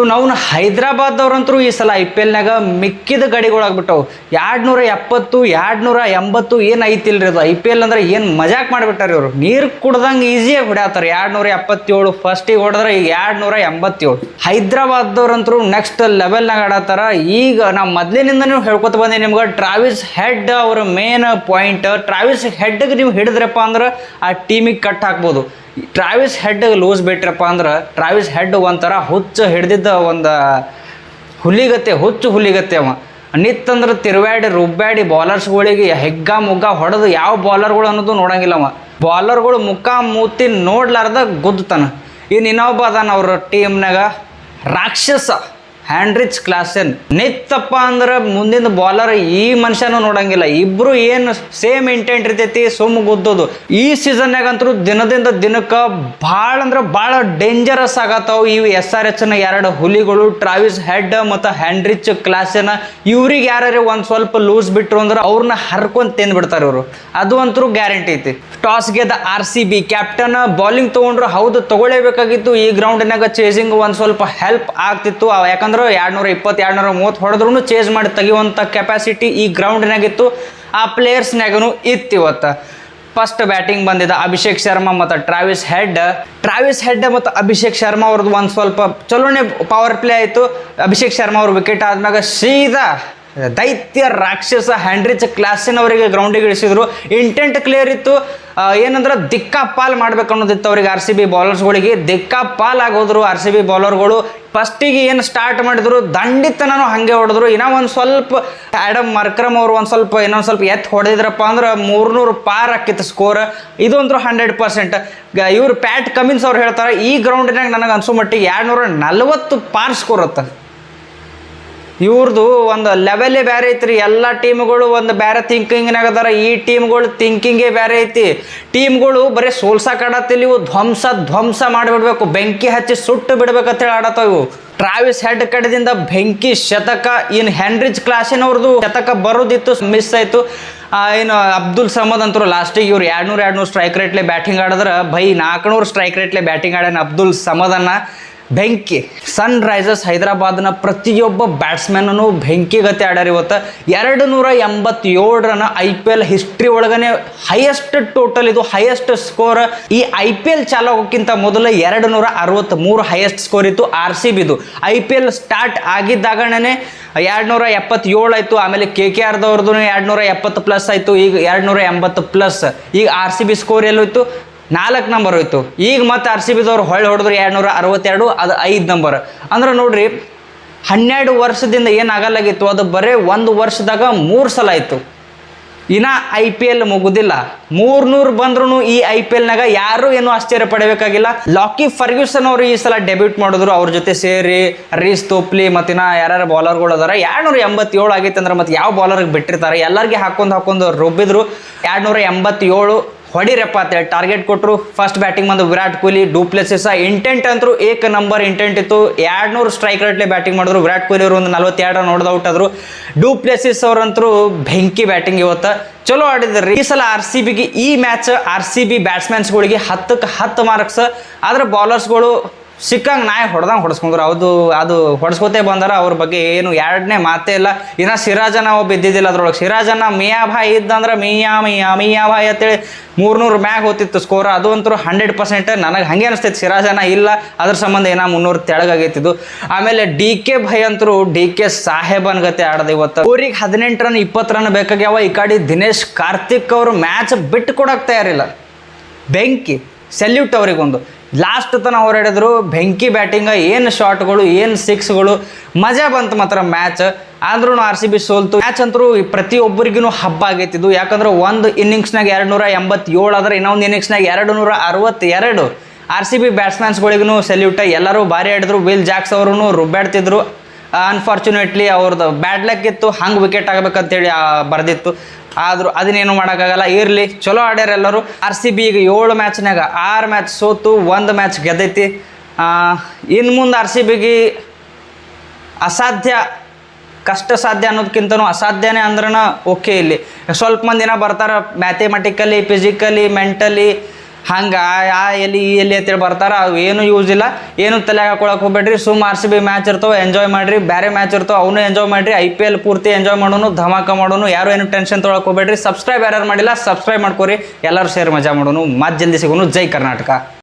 ನಾವು ಹೈದ್ರಾಬಾದವ್ರಂತರೂ ಈ ಸಲ ಐ ಪಿ ಎಲ್ನಾಗ ಮಿಕ್ಕಿದ ಗಡಿಗಳಾಗ್ಬಿಟ್ಟವು. 270 280 ಏನು ಐತಿಲ್ರಿ ಅದು. ಐ ಪಿ ಎಲ್ ಅಂದ್ರೆ ಏನು ಮಜಾಕ್ ಮಾಡಿಬಿಟ್ಟಾರೆ ಇವರು. ನೀರು ಕುಡ್ದಂಗೆ ಈಸಿಯಾಗಿ ಹೊಡ್ಯಾತಾರೆ. 277 ಫಸ್ಟಿಗೆ ಹೊಡೆದ್ರೆ ಈಗ 287. ಹೈದ್ರಾಬಾದವ್ರಂತರೂ ನೆಕ್ಸ್ಟ್ ಲೆವೆಲ್ನಾಗ ಆಡತ್ತಾರ. ಈಗ ನಾವು ಮೊದಲಿನಿಂದನೂ ಹೇಳ್ಕೊತ ಬಂದೆ ನಿಮ್ಗೆ, ಟ್ರಾವಿಸ್ ಹೆಡ್ ಅವ್ರ ಮೇನ್ ಪಾಯಿಂಟ್. ಟ್ರಾವಿಸ್ ಹೆಡ್ಗೆ ನೀವು ಹಿಡಿದ್ರಪ್ಪ ಅಂದ್ರೆ ಆ ಟೀಮಿಗೆ ಕಟ್ ಹಾಕ್ಬೋದು. ಟ್ರಾವಿಸ್ ಹೆಡ್ ಲೂಸ್ ಬಿಟ್ರಪ್ಪ ಅಂದ್ರೆ ಟ್ರಾವಿಸ್ ಹೆಡ್ ಒಂಥರ ಹುಚ್ಚು ಹಿಡ್ದಿದ್ದ ಒಂದು ಹುಲಿಗತ್ತೆ ಅವ. ನಿತ್ತಂದ್ರೆ ತಿರುವಾಡಿ ರುಬ್ಬಾಡಿ ಬಾಲರ್ಸ್ಗಳಿಗೆ ಹೆಗ್ಗ ಮುಗ್ಗ ಹೊಡೆದು ಯಾವ ಬಾಲರ್ಗಳು ಅನ್ನೋದು ನೋಡಂಗಿಲ್ಲ ಅವ. ಬಾಲರ್ಗಳು ಮುಖ ಮೂತಿ ನೋಡ್ಲಾರ್ದ ಗುದ್ದುತ್ತಾನ. ಇನ್ನು ಇನ್ನೊಬ್ಬ ಅದಾನ ಅವ್ರ ಟೀಮ್ನಾಗ ರಾಕ್ಷಸ ಹ್ಯಾಂಡ್ರಿಚ್ ಕ್ಲಾಸೆನ್. ನಿತ್ತಪ್ಪ ಅಂದ್ರೆ ಮುಂದಿನ ಬಾಲರ್ ಈ ಮನುಷ್ಯನೂ ನೋಡಂಗಿಲ್ಲ. ಇಬ್ರು ಏನು ಸೇಮ್ ಇಂಟೆಂಟ್ ಇರ್ತೈತಿ, ಸುಮ್ಮ ಗುದ್ದೋದು. ಈ ಸೀಸನ್ನಾಗಂತರೂ ದಿನದಿಂದ ದಿನಕ್ಕೆ ಭಾಳ ಅಂದ್ರೆ ಭಾಳ ಡೇಂಜರಸ್ ಆಗತ್ತಾವ ಇವು SRHನ 2 ಹುಲಿಗಳು, ಟ್ರಾವಿಸ್ ಹೆಡ್ ಮತ್ತು ಹ್ಯಾಂಡ್ರಿಚ್ ಕ್ಲಾಸೆನ್. ಇವ್ರಿಗೆ ಯಾರು ಒಂದು ಸ್ವಲ್ಪ ಲೂಸ್ ಬಿಟ್ರು ಅಂದ್ರೆ ಅವ್ರನ್ನ ಹರ್ಕೊಂಡು ತಿಂದ್ಬಿಡ್ತಾರೆ ಇವರು. ಅದು ಅಂತರೂ ಗ್ಯಾರಂಟಿ ಐತಿ. ಟಾಸ್ ಗೆದ್ದ RCB ಕ್ಯಾಪ್ಟನ್ ಬೌಲಿಂಗ್ ತೊಗೊಂಡ್ರು. ಹೌದು, ತೊಗೊಳ್ಳೇಬೇಕಾಗಿತ್ತು. ಈ ಗ್ರೌಂಡಿನಾಗ ಚೇಸಿಂಗ್ ಒಂದು ಸ್ವಲ್ಪ ಹೆಲ್ಪ್ ಆಗ್ತಿತ್ತು. ಯಾಕಂದ್ರೆ 220 230 ಹೊಡೆದ್ರೂ ಚೇಸ್ ಮಾಡಿ ತೆಗಿಯುವಂಥ ಕೆಪಾಸಿಟಿ ಈ ಗ್ರೌಂಡ್ನಾಗಿತ್ತು. ಆ ಪ್ಲೇಯರ್ಸ್ನಾಗೂ ಇತ್ತು. ಇವತ್ತು ಫಸ್ಟ್ ಬ್ಯಾಟಿಂಗ್ ಬಂದಿದ್ದ ಅಭಿಷೇಕ್ ಶರ್ಮಾ ಮತ್ತು ಟ್ರಾವಿಸ್ ಹೆಡ್ ಮತ್ತು ಅಭಿಷೇಕ್ ಶರ್ಮಾ ಅವ್ರದ್ದು ಒಂದು ಸ್ವಲ್ಪ ಚಲೋನೆ ಪವರ್ ಪ್ಲೇ ಆಯಿತು. ಅಭಿಷೇಕ್ ಶರ್ಮಾ ಅವ್ರ ವಿಕೆಟ್ ಆದ್ಮ್ಯಾಗ ಸೀದಾ ದೈತ್ಯ ರಾಕ್ಷಸ ಹ್ಯಾಂಡ್ರಿಚ್ ಕ್ಲಾಸೆನ್ ಅವರಿಗೆ ಗ್ರೌಂಡಿಗೆ ಇಳಿಸಿದ್ರು. ಇಂಟೆಂಟ್ ಕ್ಲಿಯರ್ ಇತ್ತು. ಏನಂದ್ರೆ ದಿಕ್ಕಾಪಾಲ್ ಮಾಡ್ಬೇಕು ಅನ್ನೋದಿತ್ತು ಅವ್ರಿಗೆ. RCB ಬಾಲರ್ಸ್ಗಳಿಗೆ ದಿಕ್ಕಾಪಾಲ್ ಆಗೋದ್ರು. RCB ಬಾಲರ್ಗಳು ಫಸ್ಟಿಗೆ ಏನು ಸ್ಟಾರ್ಟ್ ಮಾಡಿದ್ರು ದಂಡಿತನೂ ಹಾಗೆ ಹೊಡೆದ್ರು. ಇನ್ನೂ ಒಂದು ಸ್ವಲ್ಪ ಆ್ಯಡಮ್ ಮರ್ಕ್ರಮ್ ಅವರು ಇನ್ನೊಂದು ಸ್ವಲ್ಪ ಎತ್ತು ಹೊಡೆದಿದ್ರಪ್ಪ ಅಂದ್ರೆ 300 ಪಾರ್ ಆಕಿತ್ತು ಸ್ಕೋರ್. ಇದು ಅಂತೂ 100%. ಇವ್ರು ಪ್ಯಾಟ್ ಕಮಿನ್ಸ್ ಅವ್ರು ಹೇಳ್ತಾರೆ, ಈ ಗ್ರೌಂಡಿನಾಗ ನನಗೆ ಅನ್ಸೋ ಮಟ್ಟಿಗೆ 240 ಪಾರ್ ಸ್ಕೋರ್ ಅತ್ತ. ಇವ್ರದ್ದು ಒಂದು ಲೆವೆಲೇ ಬೇರೆ ಐತ್ರಿ. ಎಲ್ಲ ಟೀಮ್ಗಳು ಒಂದು ಬೇರೆ ಥಿಂಕಿಂಗ್ನಾಗ ಅದಾರ. ಈ ಟೀಮ್ಗಳು ಥಿಂಕಿಂಗೇ ಬೇರೆ ಐತಿ. ಟೀಮ್ಗಳು ಬರೀ ಸೋಲ್ಸಾಕಾಡತ್ತಿಲ್ಲ, ಇವು ಧ್ವಂಸ ಮಾಡಿಬಿಡ್ಬೇಕು, ಬೆಂಕಿ ಹಚ್ಚಿ ಸುಟ್ಟು ಬಿಡ್ಬೇಕಂತೇಳಿ ಆಡತ್ತಾವ ಇವು. ಟ್ರಾವಿಸ್ ಹೆಡ್ ಕಡೆದಿಂದ ಬೆಂಕಿ ಶತಕ. ಇನ್ನು ಹ್ಯಾಂಡ್ರಿಚ್ ಕ್ಲಾಸೆನ್ ಅವ್ರದ್ದು ಶತಕ ಬರೋದಿತ್ತು, ಮಿಸ್ ಆಯಿತು. ಏನು ಅಬ್ದುಲ್ ಸಮದ್ ಅಂತರು ಲಾಸ್ಟಿಗೆ ಇವ್ರು 200 ಸ್ಟ್ರೈಕ್ ರೇಟ್ಲೆ ಬ್ಯಾಟಿಂಗ್ ಆಡಿದ್ರೆ 400 ಸ್ಟ್ರೈಕ್ ರೇಟ್ಲೆ ಬ್ಯಾಟಿಂಗ್ ಆಡ್ಯಾನ ಅಬ್ದುಲ್ ಸಮದನ್ನ. ಬೆಂಕಿ. ಸನ್ ರೈಸರ್ಸ್ ಹೈದರಾಬಾದ್ನ ಪ್ರತಿಯೊಬ್ಬ ಬ್ಯಾಟ್ಸ್ಮನ್ನೂ ಬೆಂಕಿ ಗತಿ ಆಡ್ಯಾರ ಇವತ್ತು. 287 ರನ್ IPL ಹಿಸ್ಟ್ರಿ ಒಳಗನೆ ಹೈಯೆಸ್ಟ್ ಟೋಟಲ್. ಇದು ಹೈಯೆಸ್ಟ್ ಸ್ಕೋರ್. ಈ IPL ಚಾಲು ಆಗೋಕ್ಕಿಂತ ಮೊದಲು 263 ಹೈಯೆಸ್ಟ್ ಸ್ಕೋರ್ ಇತ್ತು RCBದು. IPL ಸ್ಟಾರ್ಟ್ ಆಗಿದ್ದಾಗನೇ 277 ಆಯಿತು. ಆಮೇಲೆ KKRದವ್ರದ್ದು 270+ ಆಯಿತು. ಈಗ 280+. ಈಗ RCB ಸ್ಕೋರ್ ಎಲ್ಲೋಯ್ತು? 4 ನಂಬರ್ ಹೋಯ್ತು. ಈಗ ಮತ್ತೆ RCBದವ್ರು ಹೊಡೆದ್ರು 262, ಅದು 5 ನಂಬರ್. ಅಂದ್ರೆ ನೋಡ್ರಿ, 12 ವರ್ಷದಿಂದ ಏನಾಗಲಾಗಿತ್ತು ಅದು ಬರೀ 1 ವರ್ಷದಾಗ 3 ಸಲ ಆಯಿತು. ಇನ್ನು IPL ಮುಗುದಿಲ್ಲ. 300 ಬಂದ್ರೂ ಈ IPLನಾಗ ಯಾರು ಏನೂ ಆಶ್ಚರ್ಯ ಪಡಬೇಕಾಗಿಲ್ಲ. ಲಾಕಿ ಫರ್ಗ್ಯೂಸನ್ ಅವರು ಈ ಸಲ ಡೆಬ್ಯೂಟ್ ಮಾಡಿದ್ರು. ಅವ್ರ ಜೊತೆ ಸೇರಿ ರೀಸ್ ತೋಪ್ಲಿ ಮತ್ತಿನ ಯಾರ್ಯಾರು ಬಾಲರ್ಗಳು ಅದಾರ. 287 ಆಗೈತೆ ಅಂದ್ರೆ ಮತ್ತೆ ಯಾವ ಬಾಲರ್ಗೆ ಬಿಟ್ಟಿರ್ತಾರೆ. ಎಲ್ಲರಿಗೆ ಹಾಕೊಂಡು ರುಬ್ಬಿದ್ರು. 287 ಹೊಡಿರಪ್ಪ ಅಂತೇಳಿ ಟಾರ್ಗೆಟ್ ಕೊಟ್ಟರು. ಫಸ್ಟ್ ಬ್ಯಾಟಿಂಗ್ ಬಂದು ವಿರಾಟ್ ಕೊಹ್ಲಿ, ಡುಪ್ಲೆಸಿಸ್. ಇಂಟೆಂಟ್ ಅಂತೂ ಏಕ ನಂಬರ್ ಇಂಟೆಂಟ್ ಇತ್ತು. 200 ಸ್ಟ್ರೈಕ್ ರೇಟ್ಲೆ ಬ್ಯಾಟಿಂಗ್ ಮಾಡಿದ್ರು. ವಿರಾಟ್ ಕೊಹ್ಲಿ ಅವರು ಒಂದು 42 ರನ್ ಹೊಡೆದು ಔಟ್ ಆದರು. ಡುಪ್ಲೆಸಿಸ್ ಅವ್ರಂತರೂ ಬೆಂಕಿ ಬ್ಯಾಟಿಂಗ್ ಇವತ್ತು ಚಲೋ ಆಡಿದ್ರಿ. ಈ ಸಲ RCBಗೆ ಈ ಮ್ಯಾಚ್ RCB ಬ್ಯಾಟ್ಸ್ಮನ್ಸ್ಗಳಿಗೆ 10ಕ್ಕೆ 10 ಮಾರ್ಕ್ಸ್. ಆದ್ರೆ ಬಾಲರ್ಸ್ಗಳು ಸಿಕ್ಕಂಗೆ ನಾಯಿ ಹೊಡೆಸ್ಕೊಂಡ್ರು. ಅದು ಹೊಡೆಸ್ಕೋತೇ ಬಂದಾರ. ಅವ್ರ ಬಗ್ಗೆ ಏನು ಎರಡನೇ ಮಾತೇ ಇಲ್ಲ. ಇನ್ನು ಸಿರಾಜನ ಒಬ್ಬ ಇದ್ದಿದ್ದಿಲ್ಲ ಅದ್ರೊಳಗೆ. ಸಿರಾಜನ ಮಿಯಾ ಭಾಯ್ ಇದ್ದಂದ್ರೆ ಮಿಯಾ ಭಾಯ್ ಅಂತೇಳಿ 300 ಮ್ಯಾಗ್ ಹೋಗ್ತಿತ್ತು ಸ್ಕೋರ್. ಅದು ಅಂತೂ 100%. ನನಗೆ ಹಾಗೆ ಅನಿಸ್ತೈತೆ. ಸಿರಾಜನ ಇಲ್ಲ, ಅದ್ರ ಸಂಬಂಧ ಏನೋ 300 ತೆಳಗಾಗೈತಿದ್ದು. ಆಮೇಲೆ DK ಭಾಯ್ ಅಂತರೂ DK ಸಾಹೇಬನ್ ಗತೆ ಆಡದ ಇವತ್ತು. ಅವ್ರಿಗೆ 18 ರನ್ 20 ರನ್ ಬೇಕಾಗ್ಯಾವ. ಈ ಕಡೆ ದಿನೇಶ್ ಕಾರ್ತಿಕ್ ಅವರು ಮ್ಯಾಚ್ ಬಿಟ್ಟು ಕೊಡೋಕೆ ತಯಾರಿಲ್ಲ. ಬೆಂಕಿ. ಸೆಲ್ಯೂಟ್ ಅವ್ರಿಗೊಂದು. ಲಾಸ್ಟ್ ತನಕ ಹೋರಾಡಿದ್ರು. ಬೆಂಕಿ ಬ್ಯಾಟಿಂಗ. ಏನು ಶಾಟ್ಗಳು, ಏನು ಸಿಕ್ಸ್ಗಳು. ಮಜಾ ಬಂತು ಮಾತ್ರ ಮ್ಯಾಚ್. ಆದ್ರೂ RCB ಸೋಲ್ತು. ಮ್ಯಾಚ್ ಅಂತರೂ ಪ್ರತಿಯೊಬ್ಬರಿಗೂ ಹಬ್ಬ ಆಗೈತಿದ್ದು. ಯಾಕಂದ್ರೆ ಒಂದು ಇನ್ನಿಂಗ್ಸ್ನಾಗ 287 ಆದ್ರೆ ಇನ್ನೊಂದು ಇನ್ನಿಂಗ್ಸ್ನಾಗ 262. RCB ಬ್ಯಾಟ್ಸ್ಮನ್ಸ್ಗಳಿಗೂ salute. ಎಲ್ಲರೂ ಭಾರಿ ಆಡಿದ್ರು. ವಿಲ್ ಜಾಕ್ಸ್ ಅವರು ರುಬ್ಬಾಡ್ತಿದ್ರು. ಅನ್ಫಾರ್ಚುನೇಟ್ಲಿ ಅವ್ರದ್ದು ಬ್ಯಾಡ್ ಲಕ್ ಇತ್ತು. ಹಂಗೆ ವಿಕೆಟ್ ಆಗಬೇಕಂತೇಳಿ ಬರ್ದಿತ್ತು. ಆದರೂ ಅದನ್ನೇನು ಮಾಡೋಕ್ಕಾಗಲ್ಲ. ಇರಲಿ, ಚಲೋ ಆಡ್ಯಾರ ಎಲ್ಲರೂ. RCB ಈಗ 7 ಮ್ಯಾಚ್ನಾಗ 6 ಮ್ಯಾಚ್ ಸೋತು 1 ಮ್ಯಾಚ್ ಗೆದ್ದೈತಿ. ಇನ್ನು ಮುಂದೆ RCBಗೆ ಅಸಾಧ್ಯ, ಕಷ್ಟ ಸಾಧ್ಯ ಅನ್ನೋದಕ್ಕಿಂತನೂ ಅಸಾಧ್ಯನೇ ಅಂದ್ರೂ ಓಕೆ. ಇಲ್ಲಿ ಸ್ವಲ್ಪ ಮಂದಿನ ಬರ್ತಾರೆ ಮ್ಯಾಥಮೆಟಿಕಲಿ, ಫಿಸಿಕಲಿ, ಮೆಂಟಲಿ ಹಂಗೆ ಆ ಎಲ್ಲಿ ಈ ಎಲ್ಲಿ ಅಂತೇಳಿ ಬರ್ತಾರೆ, ಅವು ಏನು ಯೂಸ್ ಇಲ್ಲ, ಏನು ತಲೆ ಹಾಕೊಳಕ್ಕೆ ಹೋಗ್ಬೇಡ್ರಿ. ಸುಮ್ RCB ಮ್ಯಾಚ್ ಇರ್ತಾವೆ, ಎಂಜಾಯ್ ಮಾಡಿರಿ. ಬೇರೆ ಮ್ಯಾಚ್ ಇರ್ತಾವೆ, ಅವನು ಎಂಜಾಯ್ ಮಾಡಿರಿ. IPL ಪೂರ್ತಿ ಎಂಜಾಯ್ ಮಾಡೋನು, ಧಮಾಕ ಮಾಡೋನು. ಯಾರು ಏನು ಟೆನ್ಷನ್ ತೊಗೊಳಕ್ಕೆ ಹೋಗ್ಬೇಡ್ರಿ. ಸಬ್ಸ್ಕ್ರೈಬ್ ಯಾರು ಮಾಡಿಲ್ಲ ಸಬ್ಸ್ಕ್ರೈಬ್ ಮಾಡ್ಕೊರಿ. ಎಲ್ಲರೂ ಸೇರಿ ಮಜಾ ಮಾಡೋನು. ಮತ್ತೆ ಜಲ್ದಿ ಸಿಗೋನು. ಜೈ ಕರ್ನಾಟಕ.